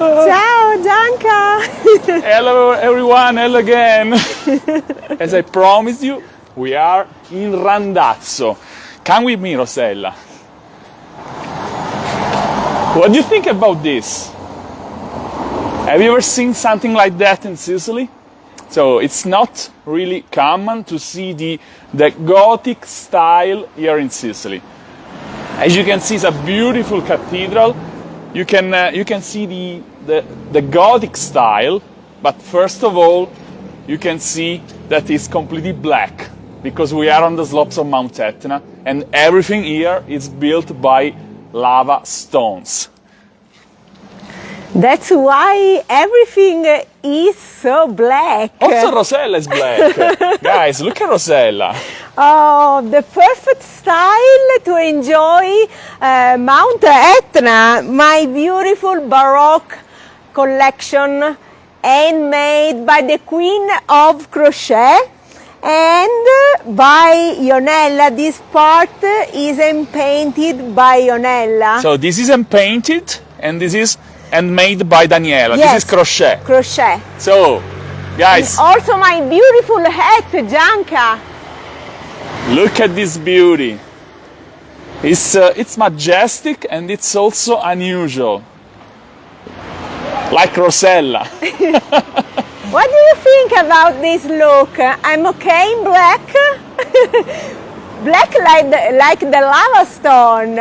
Ciao, Gianca! Hello everyone, hello again! As I promised you, we are in Randazzo. Come with me, Rosella. What do you think about this? Have you ever seen something like that in Sicily? So it's not really common to see the Gothic style here in Sicily. As you can see, it's a beautiful cathedral. You can see the Gothic style, but first of all, you can see that it's completely black because we are on the slopes of Mount Etna, and everything here is built by lava stones. That's why everything is so black. Also, Rosella is black. Guys, look at Rosella. Oh, the perfect style to enjoy Mount Etna, my beautiful Baroque collection, handmade by the Queen of Crochet and by Ionella. This part is painted by Ionella. So this is painted, and this is made by Daniela. Yes, this is crochet. Crochet. So, guys, and also my beautiful hat, Gianca. Look at this beauty. It's majestic and it's also unusual. Like Rosella. What do you think about this look? I'm okay in black? Black like the lava stone.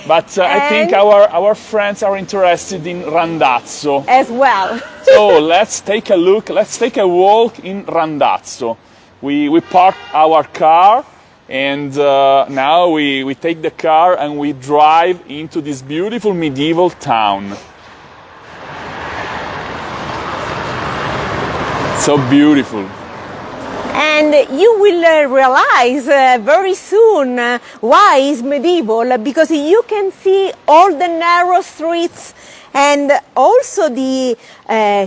But I think our friends are interested in Randazzo. As well. So let's take a look, let's take a walk in Randazzo. We park our car, and now we take the car and we drive into this beautiful medieval town. So beautiful. And you will realize very soon why it's medieval, because you can see all the narrow streets and also the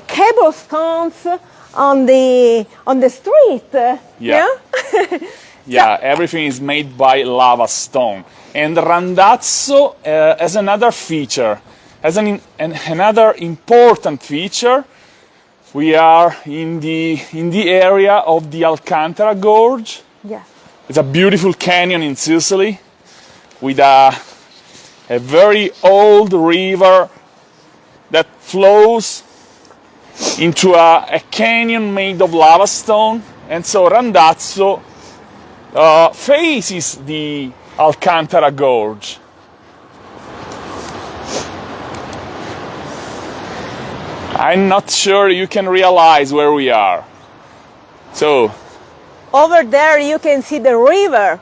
cobblestones on the street. Yeah. Yeah, everything is made by lava stone. And Randazzo has another feature, has another important feature. We are in the area of the Alcantara Gorge. Yeah. It's a beautiful canyon in Sicily with a very old river that flows into a canyon made of lava stone. And so Randazzo faces the Alcantara Gorge. I'm not sure you can realize where we are. So, over there you can see the river.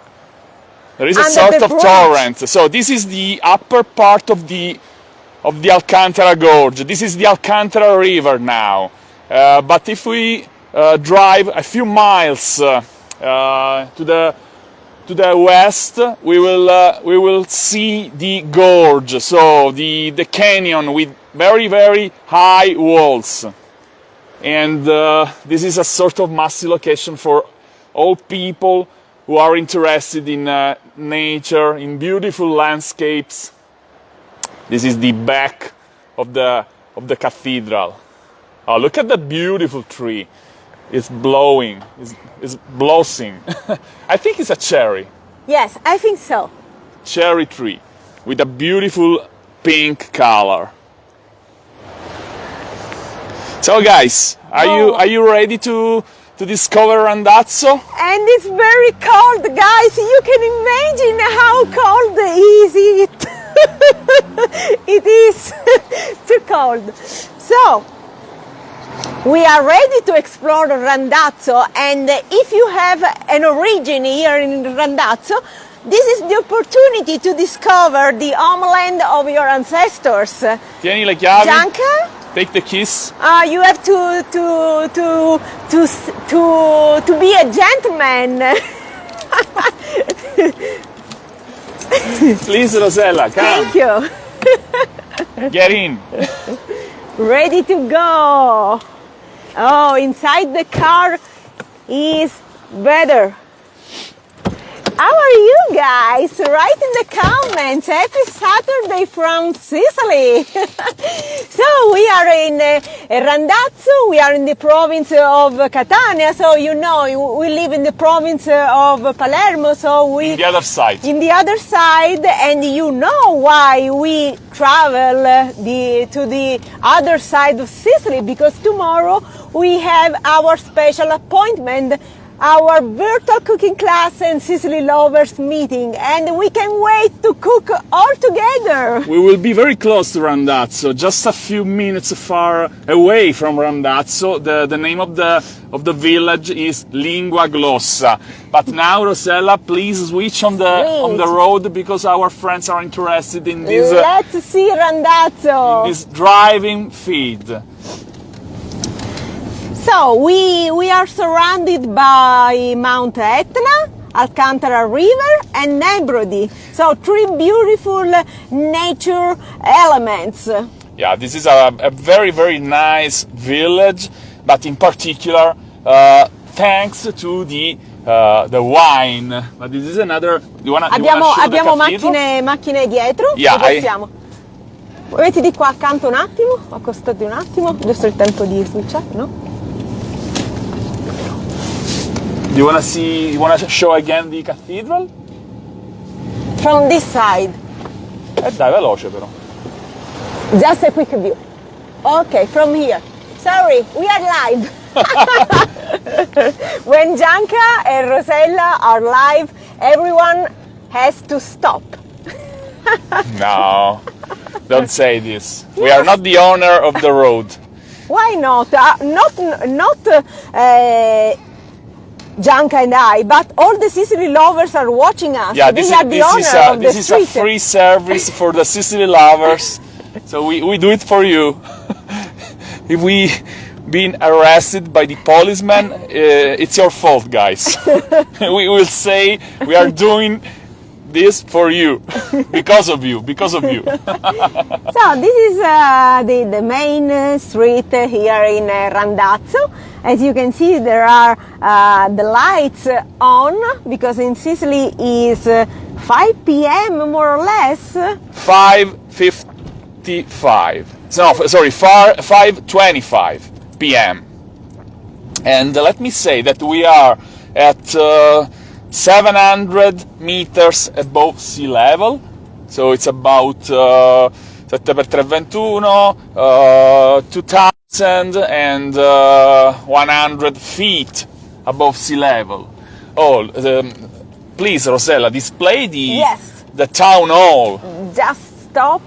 There is a sort of torrent. So this is the upper part of the Alcantara Gorge. This is the Alcantara River now. But if we drive a few miles to the west, we will see the gorge. So the canyon with very, very high walls. And this is a sort of must-see location for all people who are interested in nature, in beautiful landscapes. This is the back of the cathedral. Oh, look at that beautiful tree. It's blowing, it's blossoming. I think it's a cherry. Yes, I think so. Cherry tree with a beautiful pink color. So guys, are you ready to discover Randazzo? And it's very cold, guys. You can imagine how cold is it. It is too cold. So, we are ready to explore Randazzo, and if you have an origin here in Randazzo, this is the opportunity to discover the homeland of your ancestors. Tieni le chiavi. Gianca? Take the keys. You have to be a gentleman. Please, Rosella, come. Thank you. Get in. Ready to go. Oh, inside the car is better. How are you guys? Write in the comments. Happy Saturday from Sicily. So we are in Randazzo. We are in the province of Catania. So you know we live in the province of Palermo. So we in the other side. In the other side, and you know why we travel to the other side of Sicily, because tomorrow we have our special appointment, our virtual cooking class and Sicily Lovers meeting, and we can wait to cook all together. We will be very close to Randazzo, just a few minutes far away from Randazzo. The name of the village is Lingua Glossa. But now, Rosella, please switch on the road, because our friends are interested in this. Let's see Randazzo. This driving feed. So we are surrounded by Mount Etna, Alcantara River and Nebrodi. So three beautiful nature elements. Yeah, this is a very, very nice village, but in particular thanks to the wine. But this is another. Abbiamo macchine dietro. Yeah, Metti di qua accanto un attimo, accostati un attimo, giusto il tempo di switchare, no? You wanna show again the cathedral? From this side. Dai, veloce però. Just a quick view. Okay, from here. Sorry, we are live. When Gianca and Rosella are live, everyone has to stop. No, don't say this. Yes. We are not the owner of the road. Why not? Not Gianca and I, but all the Sicily lovers are watching us. Yeah, this is a free service for the Sicily lovers. So we do it for you. If we been arrested by the policeman, it's your fault, guys. We will say we are doing this for you, because of you. So this is the main street here in Randazzo. As you can see, there are the lights on, because in Sicily is 5 p.m. more or less. 5:55. No, sorry, 5:25 p.m. And let me say that we are at 700 meters above sea level, so it's about 7 per 321, 2,100 feet above sea level. Oh, please, Rosella, display the town hall. Just stop.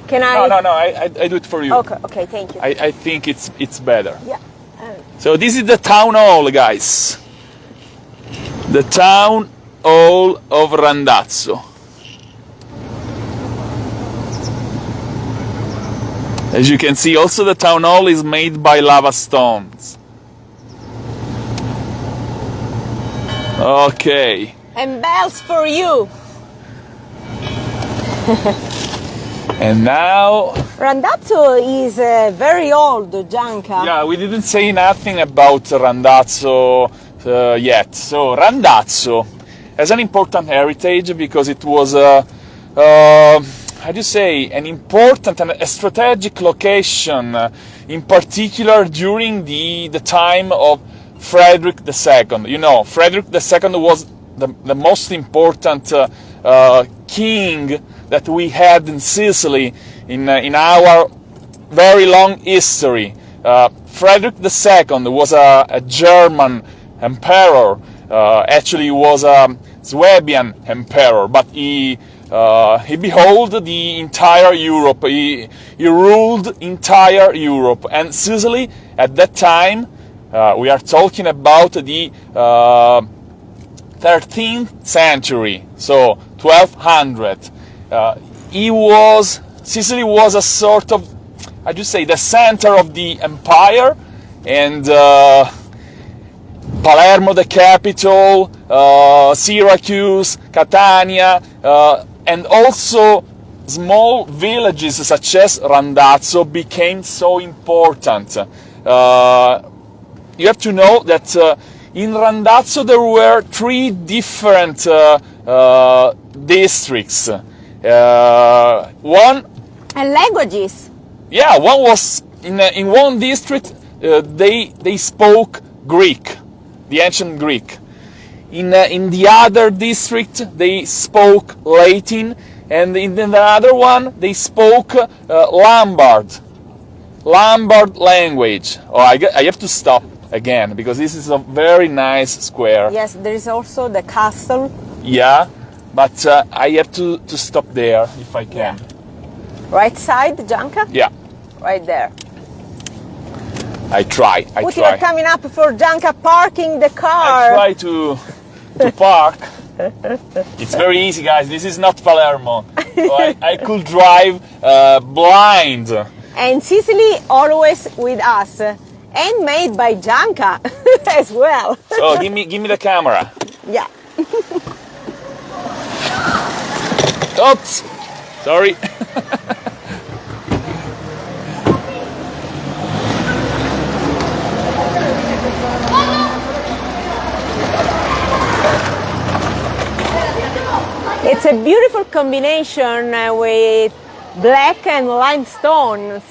Can I? No, I do it for you. Okay, thank you. I think it's better. Yeah. So this is the town hall, guys. The town hall of Randazzo. As you can see, also the town hall is made by lava stones. Okay. And bells for you. And now... Randazzo is very old, Gianca. Yeah, we didn't say nothing about Randazzo yet. So Randazzo has an important heritage, because it was how do you say, an important and a strategic location, in particular during the time of Frederick II. You know, Frederick II was the most important king that we had in Sicily in our very long history. Frederick II was a German emperor. Actually, he was a Swabian emperor, but he behold the entire Europe. He ruled entire Europe, and Sicily at that time, we are talking about the 13th century, so 1200. Sicily was a sort of, how do you say, the center of the empire, and Palermo the capital, Syracuse, Catania, and also small villages such as Randazzo became so important. You have to know that in Randazzo there were 3 different districts. One And languages. Yeah, one was in one district. They spoke Greek, the ancient Greek. In the other district they spoke Latin, and in the other one they spoke Lombard language. Oh, I have to stop again because this is a very nice square. Yes, there is also the castle. Yeah, but I have to stop there if I can. Right side, Gianca? Yeah. Right there. I try. Put your coming up for Gianca parking the car. I try to park. It's very easy, guys. This is not Palermo. So I could drive blind. And Sicily always with us. And made by Gianca as well. So give me the camera. Yeah. Oops. Sorry. It's a beautiful combination with black and limestones.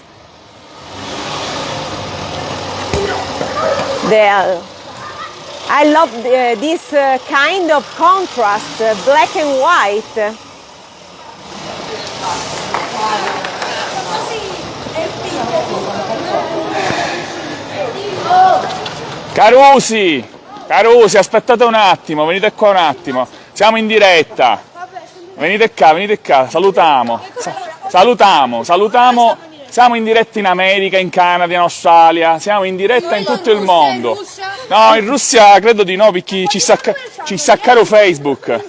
There. I love this kind of contrast, black and white. Carusi, aspettate un attimo, venite qua un attimo. Siamo in diretta. Venite qua, salutiamo. Siamo in diretta in America, in Canada, in Australia, siamo in diretta in tutto il mondo. No, in Russia credo di no, perché ci sta caro Facebook.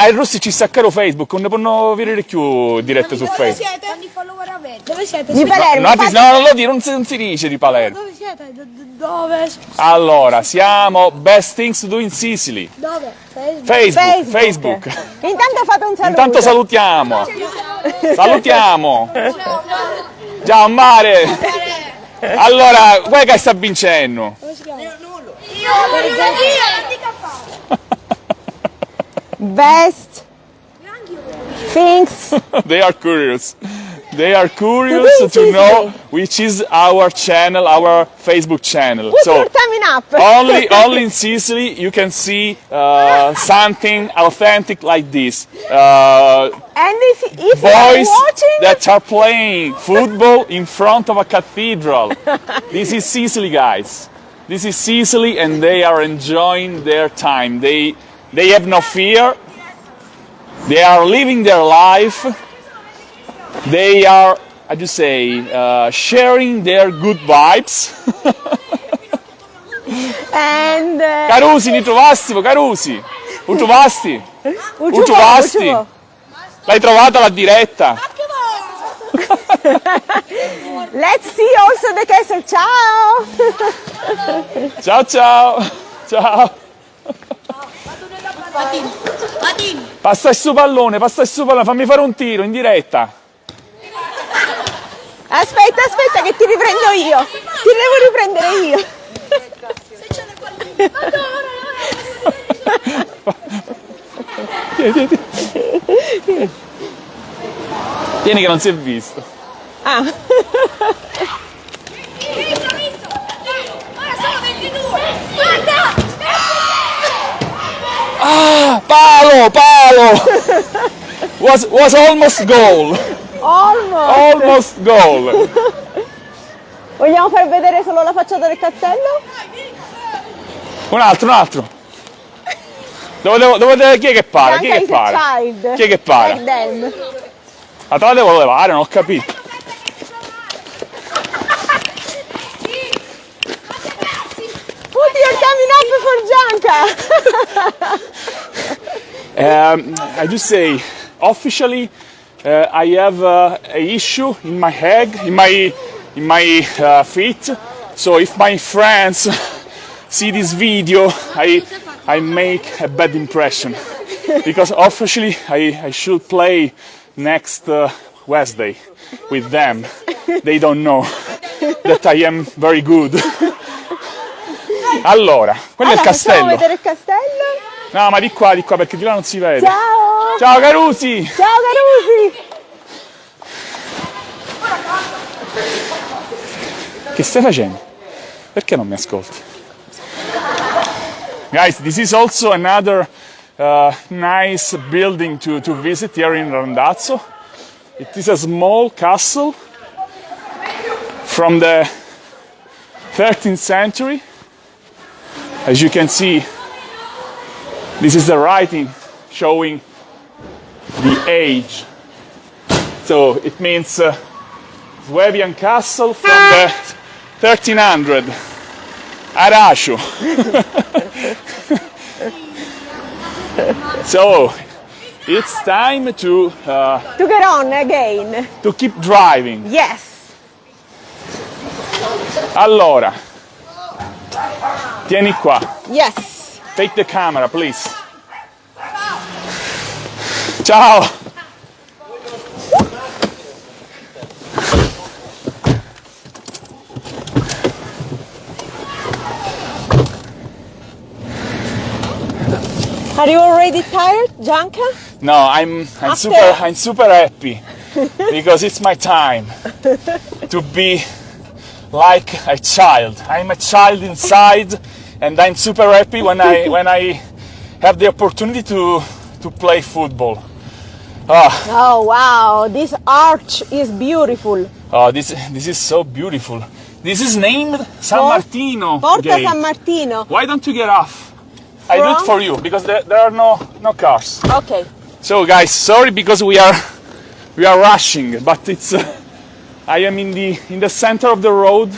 In Russia ci sta caro Facebook, non ne possono vedere più dirette su Facebook. Quanti follower avete? Dove siete? Di Palermo. No, non lo dire, non si dice di Palermo. Dove siete? Dove? Allora, siamo Best Things to Do in Sicily. Dove? Facebook. Intanto fate un saluto. Intanto salutiamo. Ciao Mare. Allora, guarda che sta vincendo. Come si chiama? Io. Best things. They are curious to know which is our channel, our Facebook channel. Put So your coming up. only in Sicily you can see something authentic like this. And if you are Boys watching, that are playing football in front of a cathedral. This is Sicily, guys. This is Sicily, and they are enjoying their time. They have no fear. They are living their life. They are, I just say, sharing their good vibes. and Carusi, li trovasti, Carusi? Utrovasti? L'hai trovata la diretta? let's see also the castle. Ciao. Ciao. Passa il suo pallone, fammi fare un tiro in diretta. Aspetta che ti riprendo io. Ti devo riprendere io. Tieni che non si è visto. Ah. Palo! Was almost goal. Almost goal. Vogliamo far vedere solo la facciata del castello? Un altro. Dove chi è che para? Chi è che para? Child. Chi è che para? Like them. La te la devo levare, non ho capito. Put your coming up for Gianca. I just say, officially, I have a issue in my head, in my feet. So if my friends see this video, I make a bad impression because officially I should play next Wednesday with them. They don't know that I am very good. Allora, quello è il Facciamo castello. vedere il castello. No, ma di qua, perché di là non si vede. Ciao! Ciao Carusi! Ciao Carusi! Che stai facendo? Perché non mi ascolti? Guys, this is also another nice building to visit here in Randazzo. It is a small castle from the 13th century. As you can see, this is the writing showing the age. So it means Swabian castle from the 1300. Aracio. So it's time to get on again. To keep driving. Yes. Allora, tieni qua. Yes. Take the camera, please. Ciao. Are you already tired, Gianca? No, I'm super happy because it's my time to be like a child. I'm a child inside, and I'm super happy when I have the opportunity to play football. Oh wow, this arch is beautiful. Oh, this is so beautiful. This is named San Martino Porta Gate. San Martino. Why don't you get off? I do it for you because there are no cars. Okay. So guys, sorry because we are rushing, but it's I am in the center of the road.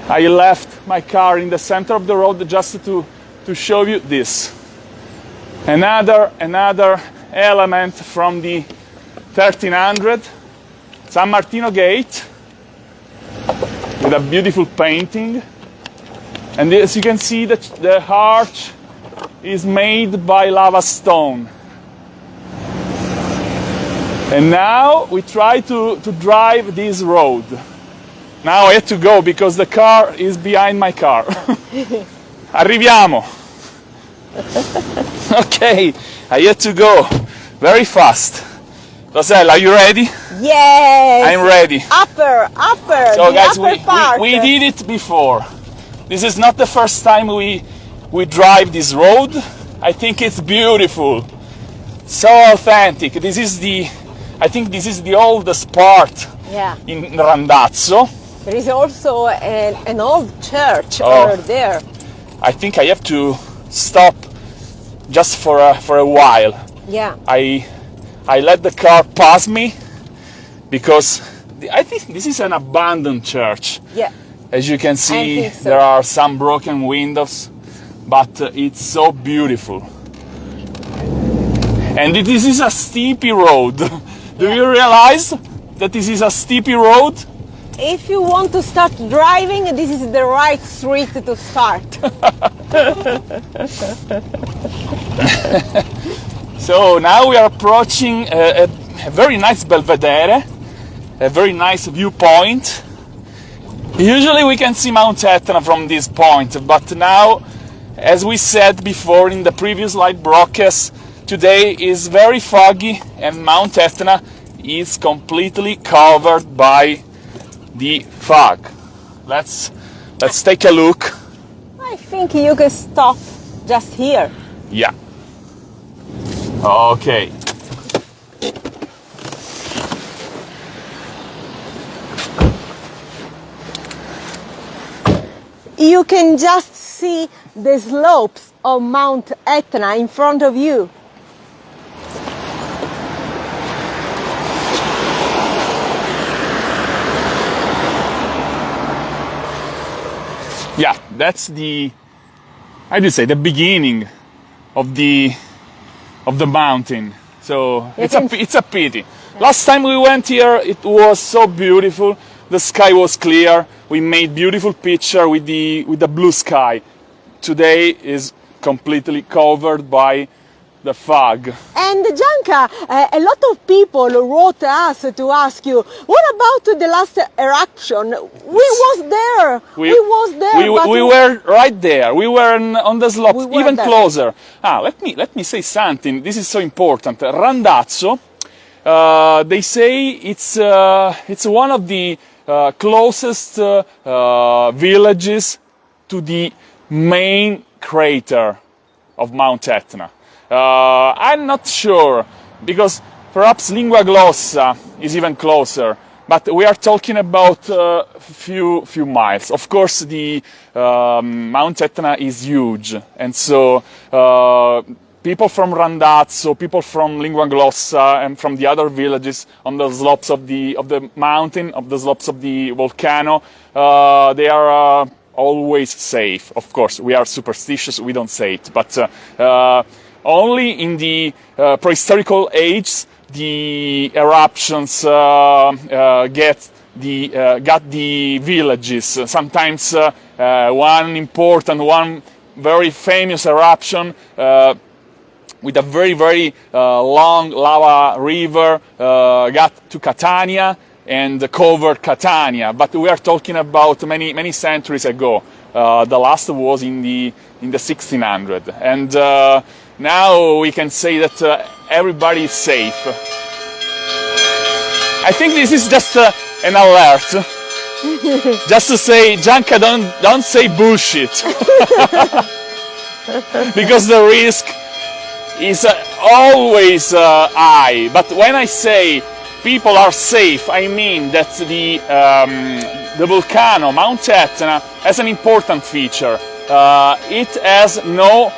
I left my car in the center of the road just to show you this. Another element from the 1300 San Martino Gate with a beautiful painting. And as you can see, the arch is made by lava stone. And now we try to drive this road. Now I have to go because the car is behind my car. Arriviamo. Okay, I have to go very fast. Rosella, are you ready? Yes. I'm ready. Upper. So the guys, upper part. we did it before. This is not the first time we drive this road. I think it's beautiful. So authentic. I think this is the oldest part in Randazzo. There is also an old church over there. I think I have to stop just for a while. Yeah. I let the car pass me because I think this is an abandoned church. Yeah. As you can see, so. there are some broken windows, but it's so beautiful. And this is a steepy road. Do you realize that this is a steepy road? If you want to start driving, this is the right street to start. So now we are approaching a very nice belvedere, a very nice viewpoint. Usually we can see Mount Etna from this point, but now, as we said before in the previous live broadcast, today is very foggy and Mount Etna is completely covered by the fog. Let's take a look. I think you can stop just here. Yeah. Okay. You can just see the slopes of Mount Etna in front of you. Yeah, that's the beginning of the mountain. So it's a pity. Last time we went here, it was so beautiful. The sky was clear. We made beautiful picture with the blue sky. Today is completely covered by The fog. And Gianca, a lot of people wrote us to ask you, what about the last eruption? We was there. We were right there. We were on the slopes, even there. closer. Let me say something. This is so important. Randazzo, they say it's one of the closest villages to the main crater of Mount Etna. I'm not sure, because perhaps Lingua Glossa is even closer, but we are talking about few miles. Of course, the Mount Etna is huge, and so people from Randazzo, people from Lingua Glossa, and from the other villages on the slopes of the mountain, of the slopes of the volcano, they are always safe. Of course, we are superstitious; we don't say it, but. Only in the prehistorical age, the eruptions got the villages. Sometimes one very famous eruption with a very long lava river got to Catania and covered Catania. But we are talking about many centuries ago. The last was in the 1600s, and now we can say that everybody is safe. I think this is just an alert, just to say, Gianca, don't say bullshit, because the risk is always high. But when I say people are safe, I mean that the volcano, Mount Etna, has an important feature. It has no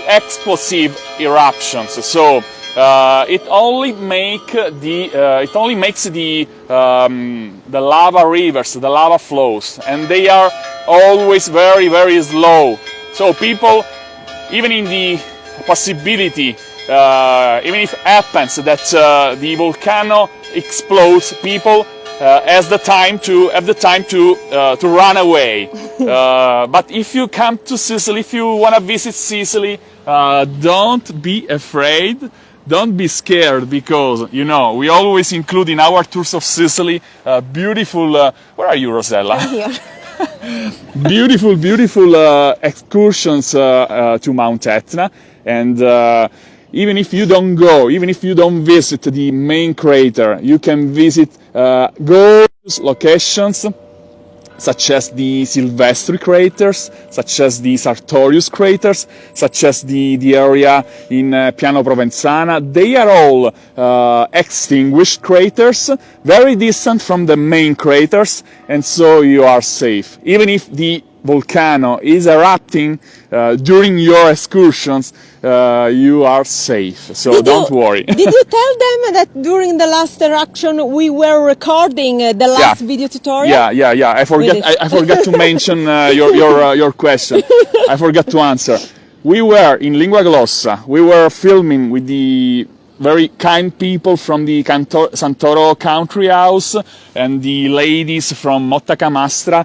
explosive eruptions, so it only makes the lava rivers, the lava flows, and they are always very slow. So people, even in the possibility, even if it happens that the volcano explodes, people have the time to run away. But if you come to Sicily, if you want to visit Sicily, don't be afraid, don't be scared, because you know we always include in our tours of Sicily beautiful. Where are you, Rosella? I'm here. beautiful excursions to Mount Etna, and even if you don't go, even if you don't visit the main crater, you can visit gorgeous locations such as the Silvestri craters, such as the Sartorius craters, such as the area in Piano Provenzana. They are all extinguished craters, very distant from the main craters, and so you are safe. Even if the volcano is erupting during your excursions, you are safe, so don't worry. Did you tell them that during the last eruption we were recording the last video tutorial? Yeah. I forgot to mention your question. I forgot to answer. We were in Lingua Glossa. We were filming with the very kind people from the Santoro Country House and the ladies from Motta Camastra.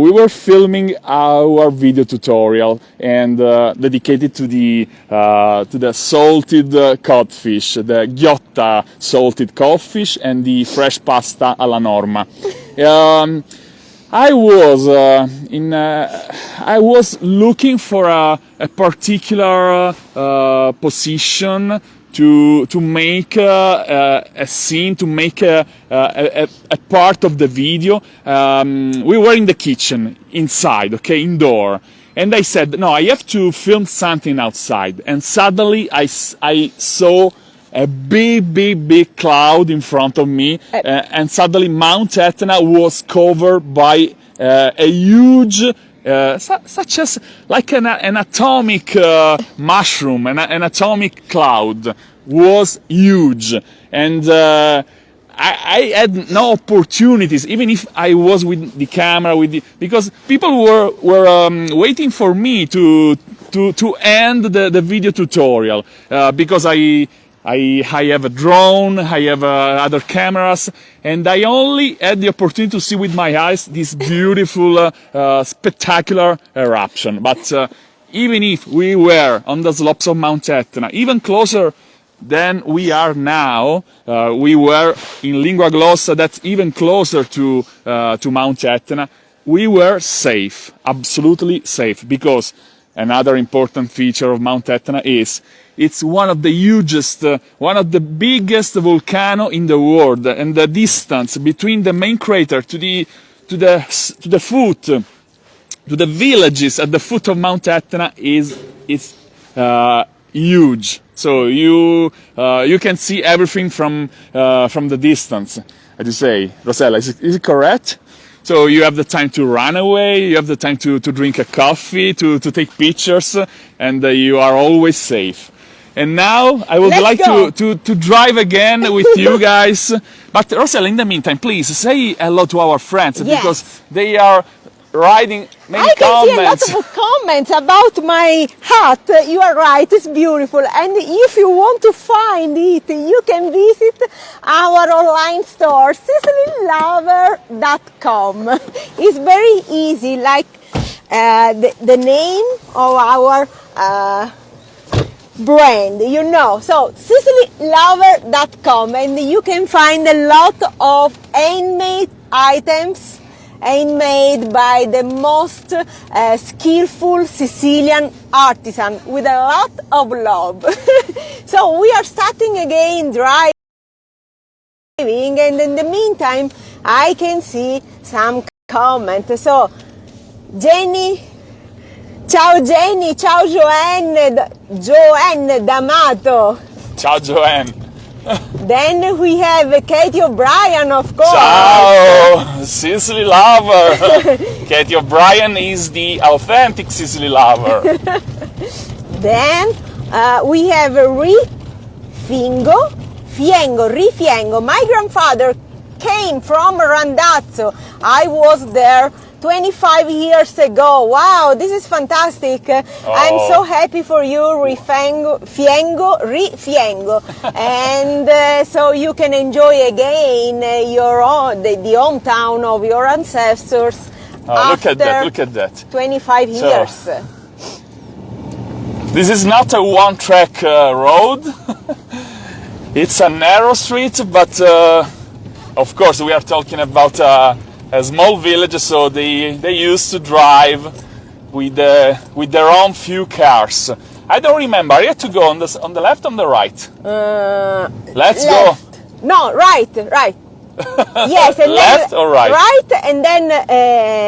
We were filming our video tutorial and dedicated to the salted codfish, the ghiotta salted codfish and the fresh pasta alla norma. I was looking for a particular position to make a scene, to make a part of the video. We were in the kitchen, inside, okay, indoor. And I said, no, I have to film something outside. And suddenly I saw a big cloud in front of me. And suddenly Mount Etna was covered by a huge, such as like an atomic mushroom, an atomic cloud, was huge, and I had no opportunities, even if I was with the camera, because people were waiting for me to end the video tutorial, because I have a drone, I have other cameras, and I only had the opportunity to see with my eyes this beautiful, spectacular eruption. But even if we were on the slopes of Mount Etna, even closer than we are now, we were in Lingua Glossa, that's even closer to Mount Etna, we were safe, absolutely safe, because another important feature of Mount Etna is it's one of the hugest, one of the biggest volcano in the world, and the distance between the main crater to the foot, to the villages at the foot of Mount Etna is huge. So you can see everything from the distance. As you say, Rosella, is it correct? So you have the time to run away, you have the time to drink a coffee, to take pictures, and you are always safe. And now I would like to drive again with you guys. But Rosella, in the meantime, please say hello to our friends, because they are writing many comments. See a lot of comments about my hut. You are right, it's beautiful. And if you want to find it, you can visit our online store, SicilyLover.com. It's very easy, like the name of our brand, you know. So SicilyLover.com, and you can find a lot of handmade items, handmade by the most skillful Sicilian artisan with a lot of love. So we are starting again driving, and in the meantime I can see some comments. So Jenny, ciao Jenny, ciao Joanne D'Amato. Ciao Joanne. Then we have Katie O'Brien, of course. Ciao, Sicily Lover. Katie O'Brien is the authentic Sicily Lover. Then we have Rifiengo. My grandfather came from Randazzo. I was there 25 years ago. Wow, this is fantastic. I'm so happy for you, Rifiengo. And so you can enjoy again your own, the hometown of your ancestors. Look at that. 25 years. This is not a one-track road. It's a narrow street, but of course we are talking about a small village, so they used to drive with their own few cars. I don't remember. I had to go on the left, on the right. Let's go. No, right. Yes, and left then or right? Right, and then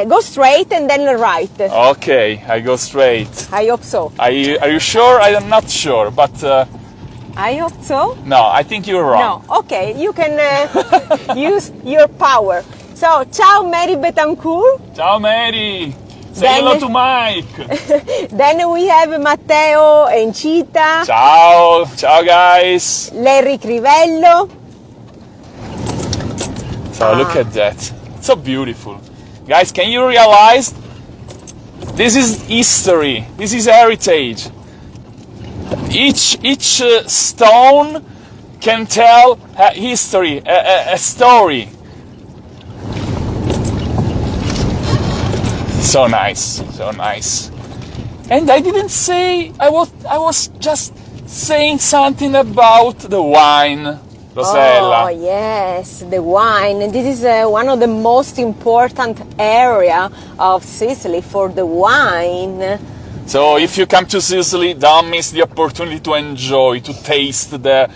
go straight, and then right. Okay, I go straight. I hope so. Are you sure? I am not sure, but. I hope so. No, I think you're wrong. No, okay, you can use your power. So, ciao Mary Betancourt. Ciao Mary. Say hello to Mike. Then we have Matteo Encita. Ciao guys. Larry Crivello. So look at that. It's so beautiful. Guys, can you realize this is history. This is heritage. Each stone can tell a history, a story. So nice. And I didn't say, I was just saying something about the wine, Rosella. Oh yes, the wine. This is one of the most important area of Sicily for the wine. So if you come to Sicily, don't miss the opportunity to enjoy, to taste the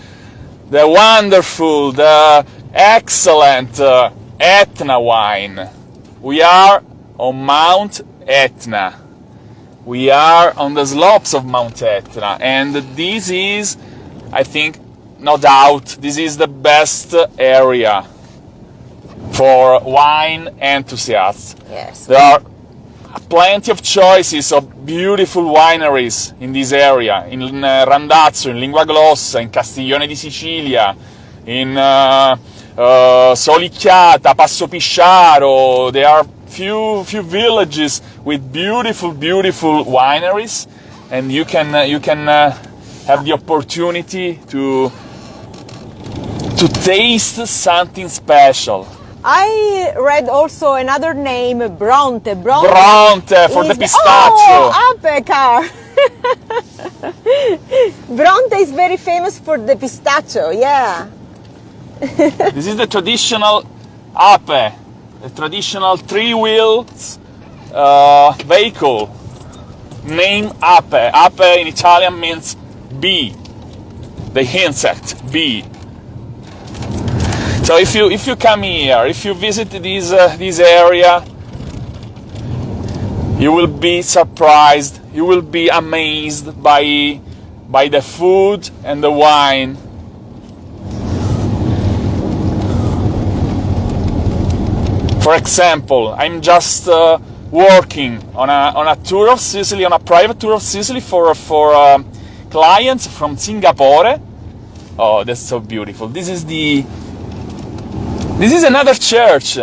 wonderful, the excellent Etna wine. We are on Mount Etna. We are on the slopes of Mount Etna, and this is, I think, no doubt, this is the best area for wine enthusiasts. Yes. There are plenty of choices of beautiful wineries in this area, in Randazzo, in Lingua Glossa, in Castiglione di Sicilia, in Solicchiata, Passo Pisciaro. There are few villages with beautiful wineries, and you can have the opportunity to taste something special. I read also another name, Bronte. Bronte for the is pistachio. Oh, Ape car. Bronte is very famous for the pistachio, yeah. This is the traditional ape, the traditional three-wheels vehicle. Name ape. Ape in Italian means bee, the insect bee. So if you come here, if you visit this area, you will be surprised. You will be amazed by the food and the wine. For example, I'm just working on a tour of Sicily, on a private tour of Sicily for clients from Singapore. Oh, that's so beautiful. This is another church.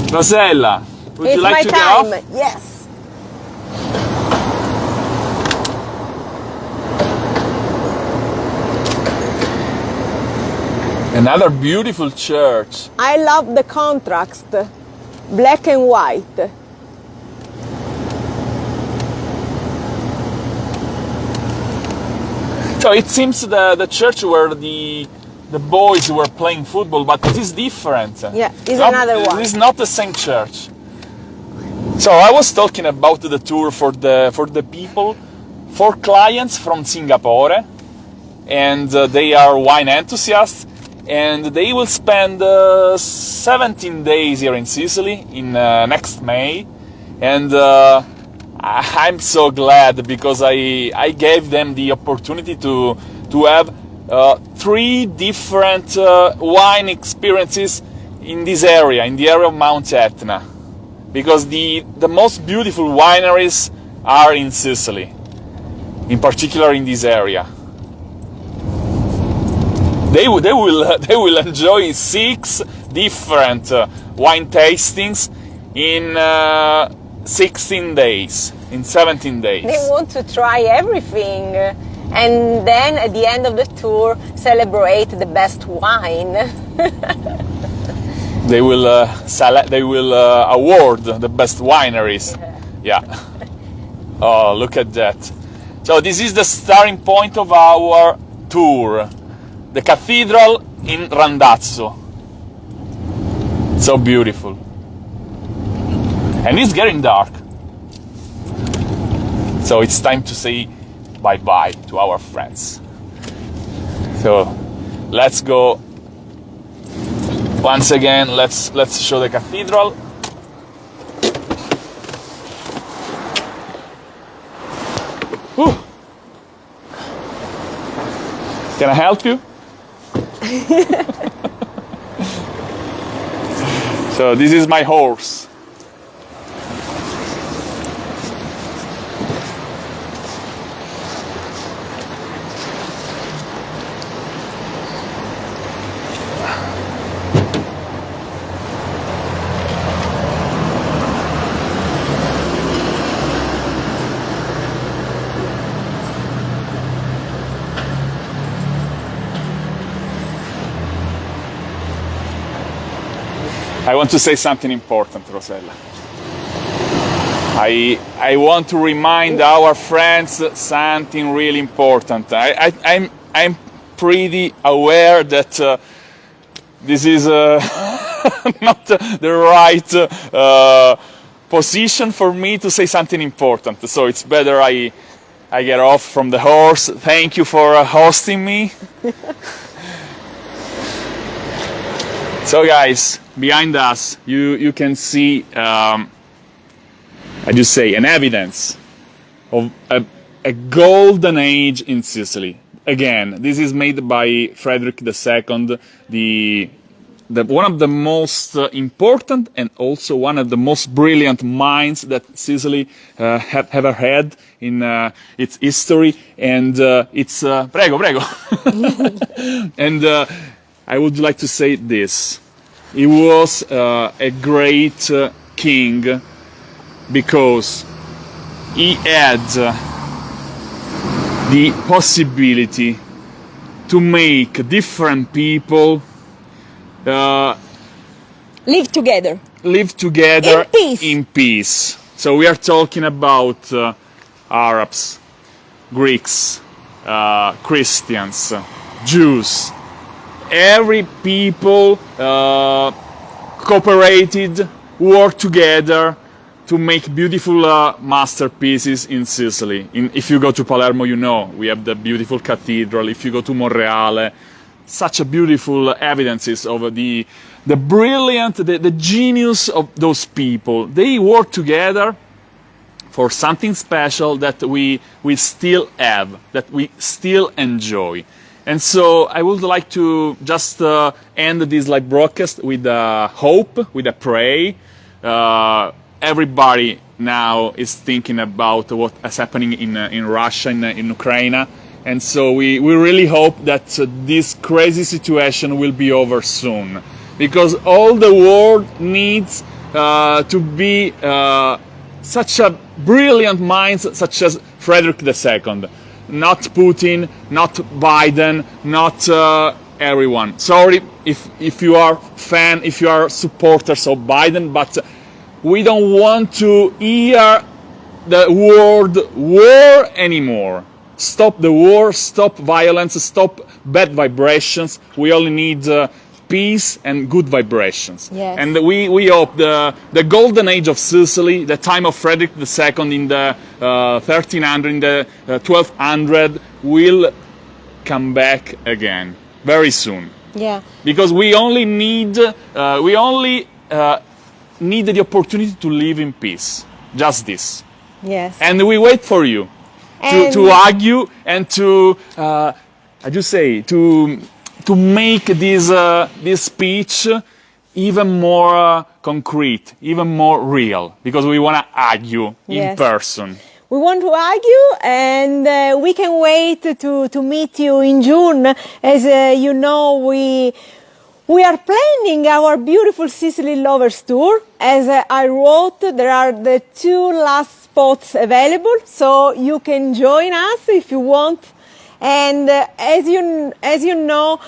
Rosella, would you like to get off? It's my time, yes. Another beautiful church. I love the contrast, black and white. So it seems the church where the boys were playing football, but it is different. Yeah, it's another one. It is not the same church. So I was talking about the tour for the people, for clients from Singapore, and they are wine enthusiasts, and they will spend 17 days here in Sicily in next May, and I'm so glad because I gave them the opportunity to have 3 different wine experiences in this area, in the area of Mount Etna, because the most beautiful wineries are in Sicily, in particular in this area. They will enjoy 6 different wine tastings in 16 days, in 17 days. They want to try everything, and then at the end of the tour celebrate the best wine. They will award the best wineries. Yeah. Oh, look at that. So this is the starting point of our tour. The cathedral in Randazzo. So beautiful. And it's getting dark. So it's time to say bye-bye to our friends. So let's go. Once again, let's show the cathedral. Whew. Can I help you? So this is my horse. I want to say something important, Rosella. I want to remind our friends something really important. I'm pretty aware that this is not the right position for me to say something important. So it's better I get off from the horse. Thank you for hosting me. So guys, behind us, you can see, I just say, an evidence of a golden age in Sicily. Again, this is made by Frederick II, one of the most important and also one of the most brilliant minds that Sicily have ever had in its history. And it's prego. And I would like to say this. He was a great king because he had the possibility to make different people Live together. live together In peace. in peace. So we are talking about Arabs, Greeks, Christians, Jews. Every people cooperated, worked together to make beautiful masterpieces in Sicily. If you go to Palermo, you know, we have the beautiful cathedral. If you go to Monreale, such a beautiful evidences of the brilliant, the genius of those people. They work together for something special that we still have, that we still enjoy. And so I would like to just end this live broadcast with a hope, with a pray. Everybody now is thinking about what is happening in Russia, in Ukraine. And so we really hope that this crazy situation will be over soon. Because all the world needs to be such a brilliant minds such as Frederick II. Not Putin, not Biden, not everyone. Sorry if you are fan, if you are supporters of Biden, but we don't want to hear the word war anymore. Stop the war, stop violence, stop bad vibrations. We only need peace and good vibrations. Yes. And we hope the golden age of Sicily, the time of Frederick II in the 1300, in the 1200, will come back again very soon. Yeah. Because we only need the opportunity to live in peace. Just this. Yes. And we wait for you to argue and to, I just say, to make this speech even more concrete, even more real, because we want to argue in person. We want to argue, and we can wait to meet you in June. As you know, we are planning our beautiful Sicily Lovers tour. As I wrote, there are the 2 last spots available, so you can join us if you want. And as you know,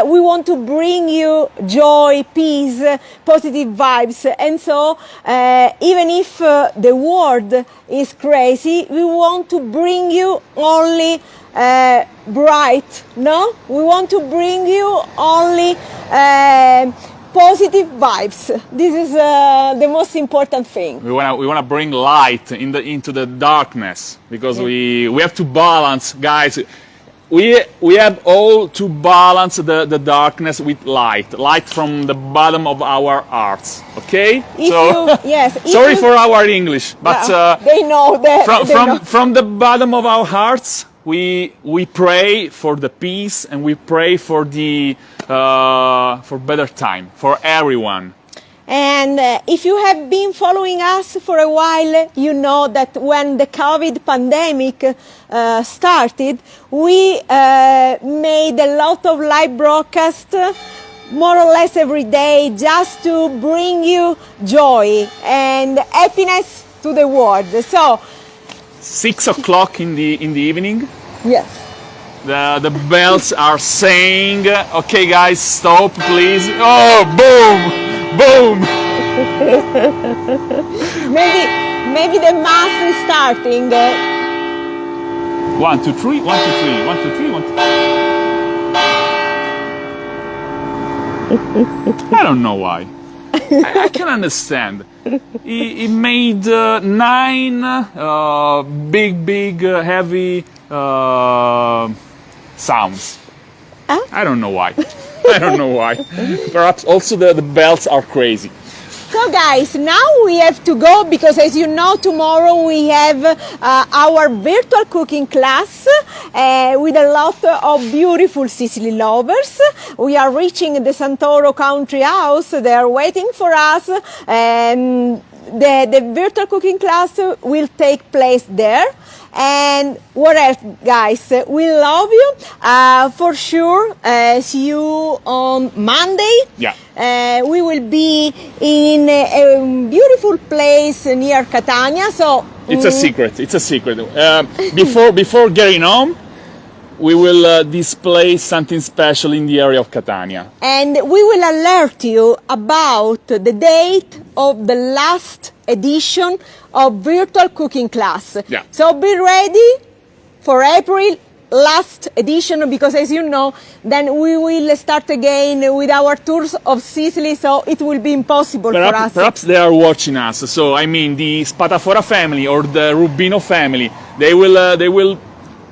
we want to bring you joy, peace, positive vibes. And so, even if the world is crazy, we want to bring you only bright, no? We want to bring you only positive vibes. This is the most important thing. We wanna bring light into the darkness, because we have to balance, guys. We have all to balance the darkness with light from the bottom of our hearts. Okay? Sorry for our English, but they know that. From the bottom of our hearts, we pray for the peace, and we pray for the for better time for everyone. And if you have been following us for a while, you know that when the COVID pandemic started, we made a lot of live broadcasts, more or less every day, just to bring you joy and happiness to the world. So, 6 o'clock in the evening. Yes. The bells are saying, "Okay, guys, stop, please." Oh, boom! Boom! maybe the mass is starting. 1, 2, 3, 1, 2, 3, 1, 2, 3, 1, 2. I don't know why. I can understand. He made 9 big, heavy sounds. I don't know why. I don't know why. Perhaps also the bells are crazy. So guys, now we have to go, because as you know, tomorrow we have our virtual cooking class with a lot of beautiful Sicily lovers. We are reaching the Santoro country house. They are waiting for us. And the virtual cooking class will take place there. And what else, guys? We love you. For sure, see you on Monday. Yeah. We will be in a beautiful place near Catania. So it's a secret. It's a secret. Before getting home, we will display something special in the area of Catania. And we will alert you about the date of the last edition of virtual cooking class. Yeah. So be ready for April, last edition, because as you know, then we will start again with our tours of Sicily, so it will be impossible for us. Perhaps they are watching us. So I mean, the Spatafora family or the Rubino family, they will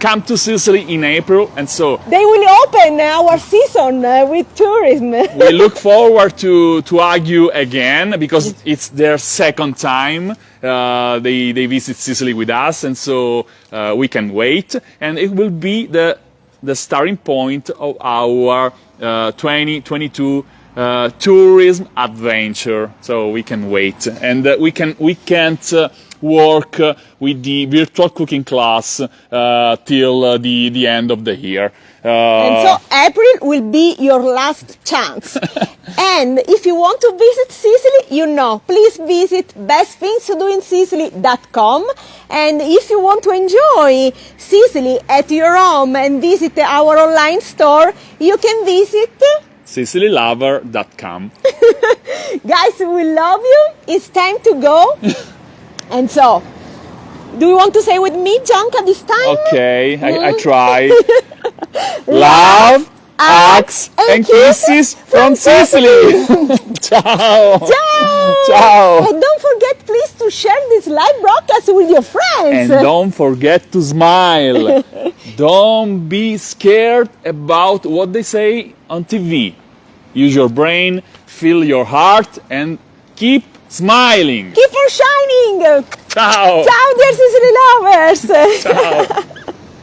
come to Sicily in April, and so they will open our season with tourism. we look forward to argue again, because it's their second time they visit Sicily with us, and so we can wait, and it will be the starting point of our 2022 tourism adventure. So we can wait, and we can't work with the virtual cooking class till the end of the year. And so April will be your last chance. And if you want to visit Sicily, you know, please visit bestthingstodoinsicily.com. And if you want to enjoy Sicily at your home and visit our online store, you can visit SicilyLover.com. Guys, we love you. It's time to go. And so, do you want to say with me, Gianca, this time? Okay, I try. Love, hugs, and kisses from Sicily. Ciao. Ciao. Ciao. And don't forget, please, to share this live broadcast with your friends. And don't forget to smile. Don't be scared about what they say on TV. Use your brain, feel your heart, and keep smiling. Keep on shining. Ciao. Ciao, dear Sicily lovers. Ciao.